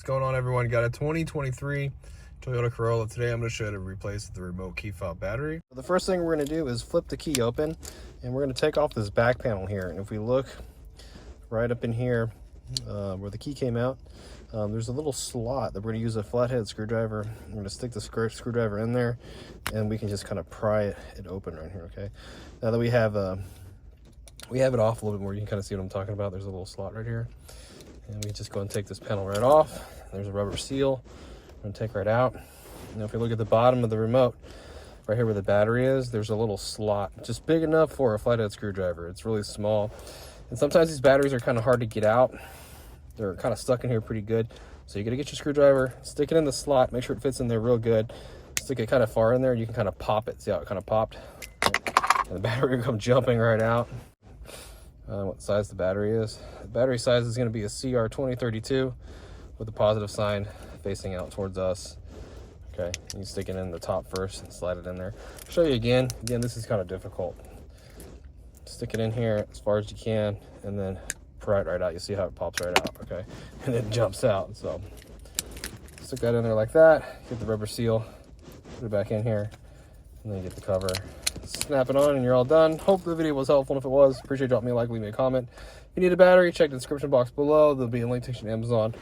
What's going on, everyone? Got a 2023 Toyota Corolla. Today I'm going to show you how to replace the remote key fob battery. The first thing we're going to do is flip the key open, and we're going to take off this back panel here. And if we look right up in here where the key came out, there's a little slot that we're going to use a flathead screwdriver. I'm going to stick the screwdriver in there, and we can just kind of pry it open right here. Okay, now that we have it off a little bit more, you can kind of see what I'm talking about. There's a little slot right here, and we just go and take this panel right off. There's a rubber seal I'm going to take right out. Now if you look at the bottom of the remote, right here where the battery is, there's a little slot just big enough for a flathead screwdriver. It's really small, and sometimes these batteries are kind of hard to get out. They're kind of stuck in here pretty good, so you got to get your screwdriver, stick it in the slot, make sure it fits in there real good, stick it kind of far in there, and you can kind of pop it. See how it kind of popped? And the battery will come jumping right out. What size the battery is. The battery size is going to be a CR2032 with a positive sign facing out towards us. Okay, you stick it in the top first and slide it in there. I'll show you again. Again, this is kind of difficult. Stick it in here as far as you can, and then pry it right out. You see how it pops right out, okay? And it jumps out. So stick that in there like that. Get the rubber seal, put it back in here, and then get the cover. Snap it on and you're all done. Hope the video was helpful. If it was, appreciate you dropping me a like, leave me a comment. If you need a battery, check the description box below. There'll be a link to Amazon.